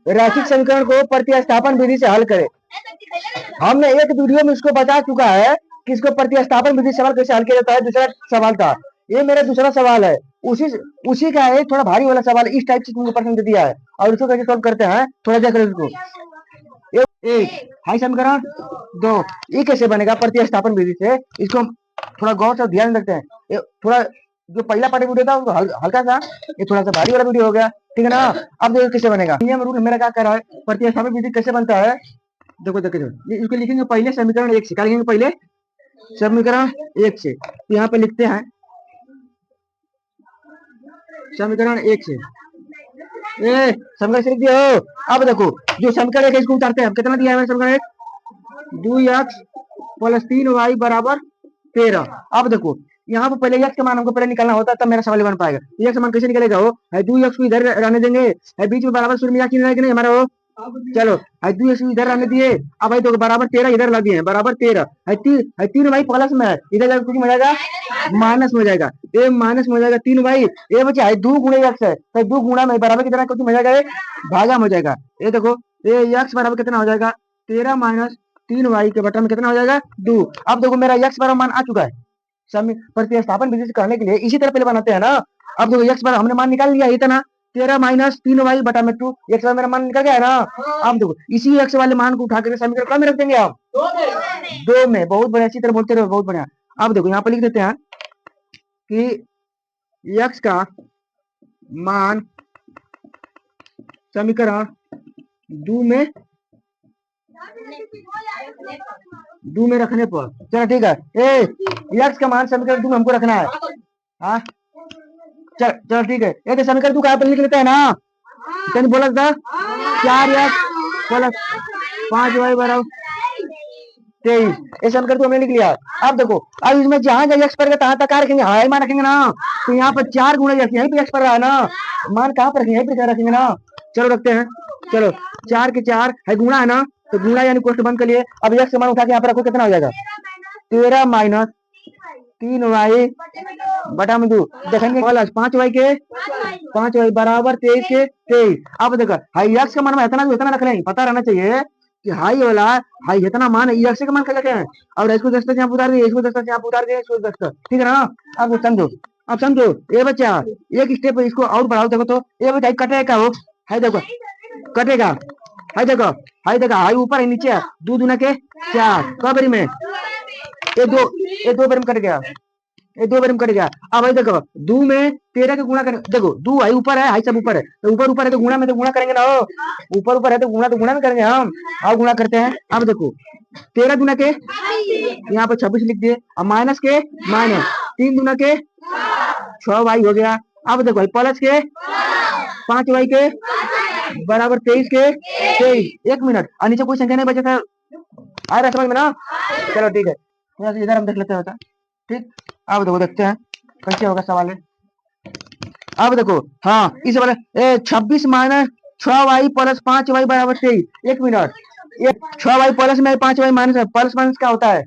रैखिक समीकरण को प्रतिस्थापन विधि से हल करें। हमने एक वीडियो में इसको बता चुका है कि इसको प्रतिस्थापन विधि से हल कैसे हल किया जाता है। दूसरा सवाल था, ये मेरा दूसरा सवाल है, उसी उसी का है, थोड़ा भारी वाला सवाल इस टाइप से तुमको प्रश्न दे दिया है और इसको कैसे सॉल्व करते हैं थोड़ा देख लो इसको। एक हाई समीकरण 2, ये कैसे बनेगा प्रतिस्थापन विधि से, इसको थोड़ा गौर से ध्यान रखते हैं। थोड़ा जो पहला पार्ट वीडियो था हल्का सा, ये थोड़ा सा भारी वाला वीडियो हो गया, ठीक है ना। अब देखो कैसे बनेगा, नियम रूल मेरा क्या कह रहा है, प्रतिस्थापन विधि कैसे बनता है। देखो देखो इसको लिखेंगे पहले समीकरण 1 से, क्या लिखेंगे पहले समीकरण 1 से, तो यहाँ पे लिखते हैं समीकरण 1 से, समीकरण से लिख दिया हो। अब देखो जो समीकरण 1 इसको उतारते हैं, कितना दिया है समीकरण 1, 2x प्लस 3y बराबर 13। अब देखो यहाँ पर पहले x का मान हमको पहले निकालना होता है, तब मेरा सवाल बन पाएगा। x का मान कैसे निकलेगा, हो 2x को इधर रहने देंगे, बीच में बराबर शून्य में चिन्ह नहीं हमारा, हो चलो 2x इधर रहने दिए। अब भाई तो बराबर 13 इधर ला दिए, बराबर 13 है 3 भाई प्लस में है, इधर जाकर कुछ हो जाएगा माइनस में हो जाएगा, ए माइनस में हो जाएगा 3 भाई, ये बच्चा है 2 गुणे x है, तो 2 गुणा में बराबर कितना कुछ हो जाएगा, भागा में हो जाएगा। ये देखो ये x बराबर कितना हो जाएगा 13 माइनस 3y के बटा में कितना हो जाएगा 2। अब देखो मेरा x बराबर मान आ चुका है, प्रतिस्थापन विधि से करने के लिए इसी तरह पहले बनाते हैं ना। अब देखो x बराबर हमने मान निकाल लिया इतना 13 माइनस 3y बटा में 2, x वाला मेरा मान निकल गया है ना। अब देखो इसी x वाले मान को उठा कर समीकरण कहाँ में रख देंगे आप, 2 में। बहुत बढ़िया, अच्छी तरह बोलते रहो, बहुत बढ़िया। अब देखो यहाँ पे लिख देते हैं कि x का मान समीकरण 2 में रखने पर, चलो ठीक है, x का मान समीकरण 2 में हमको रखना है। हाँ चलो ठीक है, ये तो समीकरण 2 कहाँ पर लिख लेते हैं ना, कहीं बोला था 4x प्लस 5y बराबर 23, ये समीकरण 2 हमने लिख लिया। अब देखो अब इसमें जहां जहां x पर तहां तक रखेंगे, हाई मान रखेंगे ना, तो यहाँ पर 4 गुणे यहीं पे x पर रहा है ना, मान कहाँ पर रखेंगे, यहीं पे रखेंगे ना। चलो रखते हैं, चलो 4 के 4 है गुणा है ना, तो गुणा यानी कोष्ठ बंद कर लिए। अब x का मान उठा के यहाँ पर रखो, कितना हो जाएगा 13 माइनस 3y बटा में 2, देखेंगे प्लस 5y के 5y बराबर 23 के 23। अब देखो हाई x का मान इतना रख रहे हैं, पता रहना चाहिए कि हाई वाला हाई इतना मान है, x का मान क्या है, और इसको 10 तक यहाँ उतार दिए, इसको 10 तक यहाँ उतार दिए, इसको 10 तक, ठीक है ना। अब समझो, अब समझो ये बच्चा एक स्टेप इसको और बढ़ाओ, देखो तो ये बच्चा कटेगा, वो है देखो कटेगा, है देखो हाई ऊपर है नीचे, 2 दूना के 4 कबरी में, ये दो बार में कट गया, ये 2 बार में कट गया। अब भाई देखो 2 में 13 का गुणा करें, देखो 2 हाई ऊपर है, हाई सब ऊपर है, तो ऊपर है तो गुणा में तो गुणा करेंगे ना, ऊपर है तो गुणा में करेंगे हम। अब गुणा करते हैं, अब देखो 13 गुना के यहाँ पर 26 लिख दिए, अब माइनस के माइनस 3 गुना के 6y हो गया। अब देखो प्लस के 5y के बराबर 23 के 23। 1 मिनट, और नीचे कोई संख्या नहीं बचा था, आ रहा समझ में ना। चलो ठीक है, थोड़ा सा इधर हम देख लेते हैं, ठीक। अब देखो देखते हैं कैसे होगा सवाल है। अब देखो हाँ इस वाले 26 माइनस 6y प्लस 5y बराबर 23। 1 मिनट, ये 6y प्लस में 5y माइनस है, प्लस माइनस क्या होता है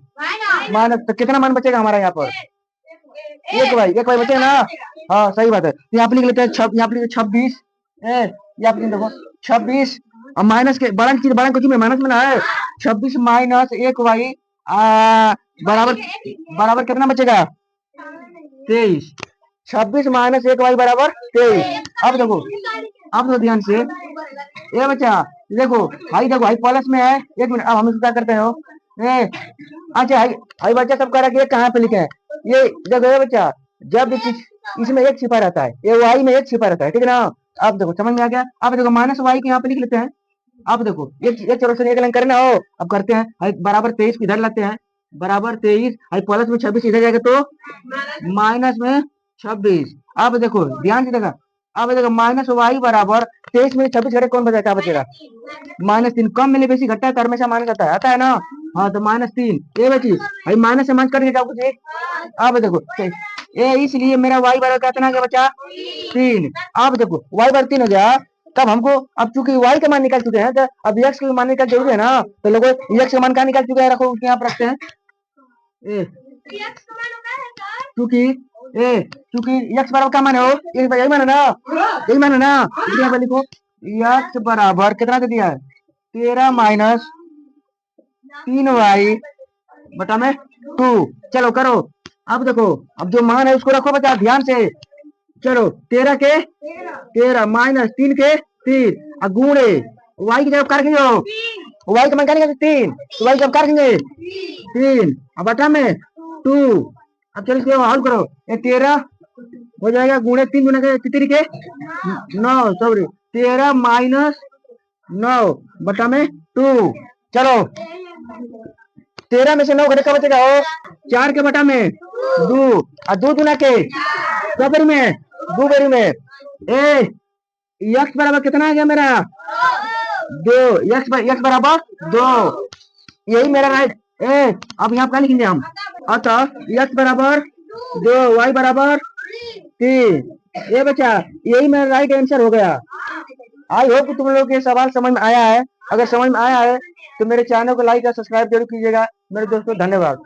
माइनस, तो कितना मान बचेगा हमारा यहाँ पर 1y बचेगा ना। हाँ सही बात है, यहाँ पे लिख लेते हैं, यहाँ पे 26, यहाँ पे देखो 26 और माइनस के बड़ा चीज बड़ा कुछ में माइनस में ना है, 26 माइनस 1y बराबर कितना बचेगा 23। 26 माइनस 1y बराबर 23। अब देखो ध्यान से ये बच्चा देखो हाई प्लस में है। 1 मिनट, अब हम इसको क्या करते हैं, अच्छा हाई बच्चा सब कह रहा है कहाँ पे लिखे हैं, ये देखो ये बच्चा जब इसमें 1 छिपा रहता है, ये वाई में 1 छिपा रहता है, ठीक है ना। अब देखो समझ में आ गया। अब देखो माइनस वाई के यहाँ पे लिख लेते हैं। अब देखो ये चलो से 1 लाइन करना हो, अब करते हैं बराबर 23 इधर लाते हैं, बराबर 23 प्लस में 26 इधर जाएगा तो माइनस में 26। अब देखो ध्यान से देखा, अब देखो माइनस वाई बराबर 23 में 26 घटे कौन बचेगा, बचेगा -3। कम मिले बेसी घटता है तो हमेशा माइनस आता है ना। हाँ तो -3 ये बची भाई, माइनस से माइनस करके क्या कुछ। अब देखो ये इसलिए मेरा वाई बराबर कितना क्या बचा 3। अब देखो वाई बराबर 3 हो गया, तब हमको अब चूंकि y का मान निकाल चुके हैं, तो अब x का मान निकाल जरूरी है ना, तो लोगों x का मान क्या निकाल चुके हैं, रखो उसके यहाँ पर रखते हैं क्योंकि x बराबर क्या मान है, यही मान है ना, यही मान है ना, यहाँ पर लिखो एक्स बराबर कितना दे दिया है 13 माइनस 3y बटा में 2। चलो करो। अब देखो, अब जो मान है उसको रखो बच्चा ध्यान से। चलो 13 माइनस 3 के 3 और गुणे वाई की जगह कर वाई का मान क्या निकालेंगे 3, तो वाई जब कर देंगे 3 अब बटा में 2। अब चलो इसको हल करो, ये 13 हो जाएगा गुणे 3 गुणे के कितने के 9, सॉरी 13 माइनस 9 बटा में 2। चलो 13 में से 9 घटे का बचेगा हो 4 के बटा में 2 और 2 गुना के क्या बेरी में 2 बेरी में ए एक्स बराबर कितना आ गया मेरा 2। एक्स बराबर 2, यही मेरा राइट। अब यहाँ क्या लिखेंगे हम, अतः एक्स बराबर 2 वाई बराबर 3। ये बच्चा यही मेरा राइट आंसर हो गया। आई होप तुम लोग ये सवाल समझ में आया है। अगर समझ में आया है तो मेरे चैनल को लाइक और सब्सक्राइब जरूर कीजिएगा। मेरे दोस्तों धन्यवाद।